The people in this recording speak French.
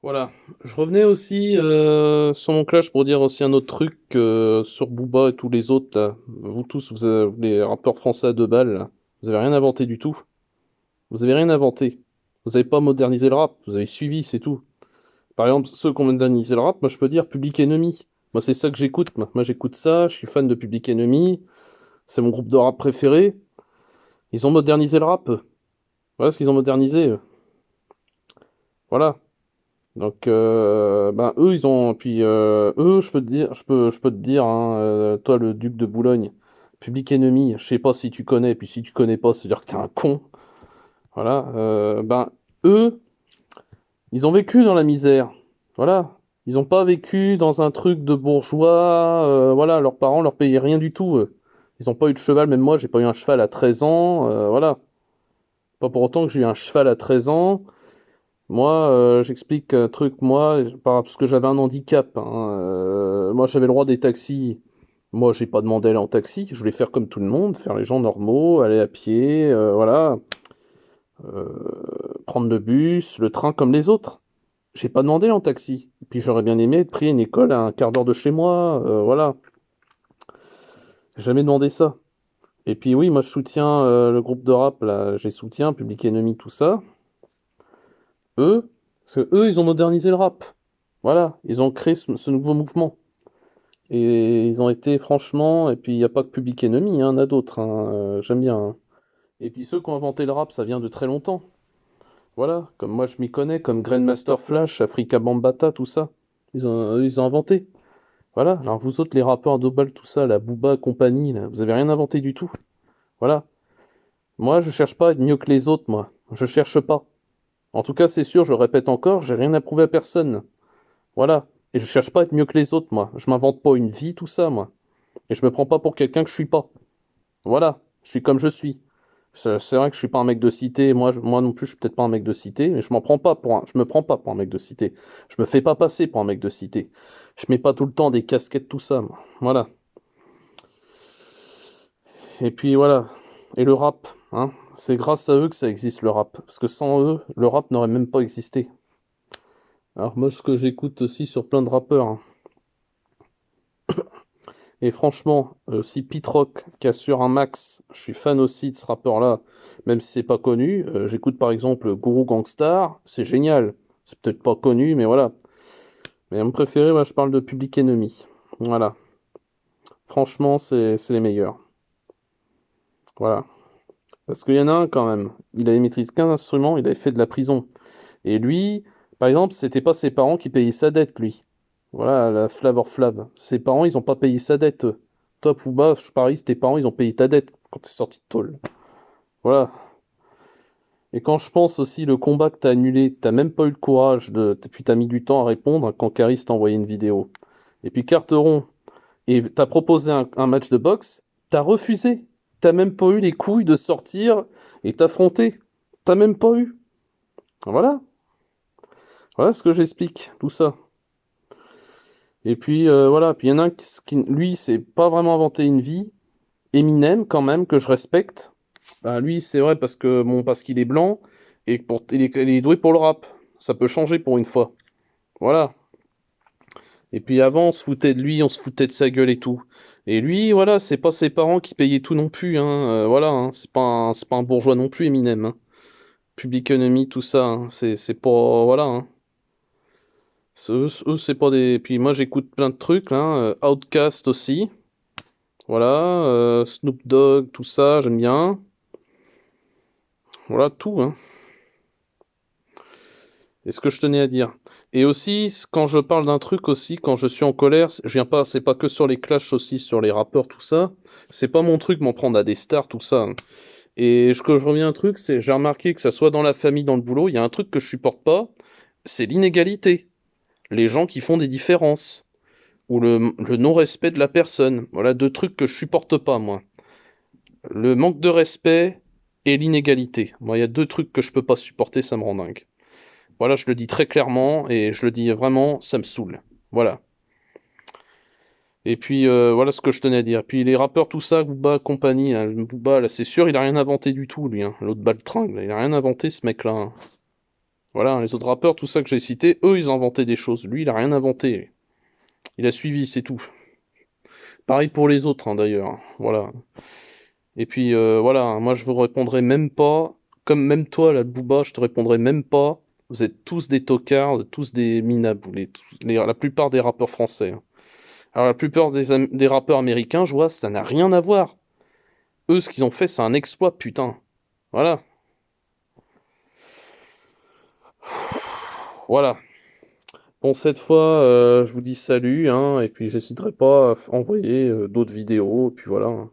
Voilà. Je revenais aussi sur mon clash pour dire aussi un autre truc sur Booba et tous les autres là. Vous tous, les rappeurs français à deux balles, là. Vous avez rien inventé du tout. Vous avez rien inventé. Vous avez pas modernisé le rap. Vous avez suivi, c'est tout. Par exemple, ceux qui ont modernisé le rap, moi je peux dire Public Enemy. Moi c'est ça que j'écoute. Moi j'écoute ça. Je suis fan de Public Enemy. C'est mon groupe de rap préféré. Ils ont modernisé le rap. Voilà ce qu'ils ont modernisé. Voilà. Donc, ben eux, ils ont. Puis eux, je peux te dire, je peux te dire, hein, toi, le duc de Boulogne, Public Enemy, je sais pas si tu connais, puis si tu connais pas, c'est-à-dire que t'es un con. Voilà. Ben eux, ils ont vécu dans la misère. Voilà. Ils ont pas vécu dans un truc de bourgeois. Voilà, leurs parents leur payaient rien du tout. Ils ont pas eu de cheval, même moi, j'ai pas eu un cheval à 13 ans. Voilà. Pas pour autant que j'ai eu un cheval à 13 ans. Moi, j'explique un truc, moi, parce que j'avais un handicap, hein. Moi, j'avais le droit des taxis. Moi, j'ai pas demandé à aller en taxi. Je voulais faire comme tout le monde, faire les gens normaux, aller à pied, voilà, prendre le bus, le train comme les autres. J'ai pas demandé à aller en taxi. Et puis, j'aurais bien aimé être pris à une école à un quart d'heure de chez moi, voilà. J'ai jamais demandé ça. Et puis, oui, moi, je soutiens le groupe de rap, là. J'ai soutien, Public Enemy, tout ça. Eux, parce que eux, ils ont modernisé le rap. Voilà, ils ont créé ce nouveau mouvement. Et ils ont été franchement, et puis il n'y a pas que Public Enemy, hein, il y en a d'autres, hein, j'aime bien, hein. Et puis ceux qui ont inventé le rap, ça vient de très longtemps. Voilà, comme moi je m'y connais, comme Grandmaster Flash, Afrika Bambaataa, tout ça. Ils ont inventé. Voilà, alors vous autres, les rappeurs d'Obal, tout ça, la Booba, compagnie, là, vous avez rien inventé du tout. Voilà. Moi, je cherche pas à être mieux que les autres, moi. Je cherche pas. En tout cas, c'est sûr, je le répète encore, j'ai rien à prouver à personne. Voilà. Et je cherche pas à être mieux que les autres, moi. Je m'invente pas une vie, tout ça, moi. Et je me prends pas pour quelqu'un que je suis pas. Voilà. Je suis comme je suis. C'est vrai que je suis pas un mec de cité. Moi non plus, je suis peut-être pas un mec de cité, mais je me prends pas pour un mec de cité. Je me fais pas passer pour un mec de cité. Je mets pas tout le temps des casquettes, tout ça, moi. Voilà. Et puis voilà. Et le rap, hein. C'est grâce à eux que ça existe le rap. Parce que sans eux, le rap n'aurait même pas existé. Alors moi, ce que j'écoute aussi sur plein de rappeurs, hein. Et franchement, si Pete Rock cassure un max, je suis fan aussi de ce rappeur-là, même si c'est pas connu. J'écoute par exemple Guru Gangstar, c'est génial. C'est peut-être pas connu, mais voilà. Mais mon préféré, moi, je parle de Public Enemy. Voilà. Franchement, c'est les meilleurs. Voilà. Parce qu'il y en a un quand même. Il avait maîtrisé 15 instruments, il avait fait de la prison. Et lui, par exemple, c'était pas ses parents qui payaient sa dette, lui. Voilà, la Flavor Flav. Ses parents, ils ont pas payé sa dette, eux. Toi, Pouba, je parie, tes parents, ils ont payé ta dette quand t'es sorti de tôle. Voilà. Et quand je pense aussi le combat que t'as annulé, t'as même pas eu le courage de. Puis t'as mis du temps à répondre quand Caris t'a envoyé une vidéo. Et puis Carteron, et t'as proposé un match de boxe, t'as refusé. T'as même pas eu les couilles de sortir et t'affronter. T'as même pas eu. Voilà. Voilà ce que j'explique, tout ça. Et puis voilà, puis il y en a un lui, c'est pas vraiment inventé une vie. Eminem, quand même, que je respecte. Bah, lui, c'est vrai parce que bon, parce qu'il est blanc et il est doué pour le rap. Ça peut changer pour une fois. Voilà. Et puis avant, on se foutait de lui, on se foutait de sa gueule et tout. Et lui, voilà, c'est pas ses parents qui payaient tout non plus, hein. Voilà, hein, c'est pas un bourgeois non plus, Eminem, hein. Public Enemy, tout ça, hein. C'est pas, voilà, hein. Eux, c'est pas des. Puis moi, j'écoute plein de trucs, là, hein. Outkast aussi. Voilà, Snoop Dogg, tout ça, j'aime bien. Voilà, tout, hein. Et ce que je tenais à dire. Et aussi, quand je parle d'un truc aussi, quand je suis en colère, je viens pas, c'est pas que sur les clashs aussi, sur les rappeurs, tout ça. C'est pas mon truc m'en prendre à des stars, tout ça, hein. Et que je reviens à un truc, c'est, j'ai remarqué que ça soit dans la famille, dans le boulot, il y a un truc que je supporte pas, c'est l'inégalité. Les gens qui font des différences. Ou le non-respect de la personne. Voilà deux trucs que je supporte pas, moi. Le manque de respect et l'inégalité. Moi, il y a deux trucs que je peux pas supporter, ça me rend dingue. Voilà, je le dis très clairement et je le dis vraiment, ça me saoule. Voilà. Et puis voilà ce que je tenais à dire. Puis les rappeurs, tout ça, Booba, compagnie, hein, Booba, là, c'est sûr, il a rien inventé du tout, lui, hein. L'autre baltringue, là, il a rien inventé, ce mec-là, hein. Voilà, les autres rappeurs, tout ça que j'ai cité, eux, ils ont inventé des choses. Lui, il a rien inventé. Il a suivi, c'est tout. Pareil pour les autres, hein, d'ailleurs. Voilà. Et puis, voilà, moi, je vous répondrai même pas, comme même toi, là, Booba, je te répondrai même pas. Vous êtes tous des tocards, vous êtes tous des minables, la plupart des rappeurs français, hein. Alors, la plupart des rappeurs américains, je vois, ça n'a rien à voir. Eux, ce qu'ils ont fait, c'est un exploit, putain. Voilà. Voilà. Bon, cette fois, je vous dis salut, hein, et puis j'hésiterai pas à envoyer d'autres vidéos, et puis voilà, hein.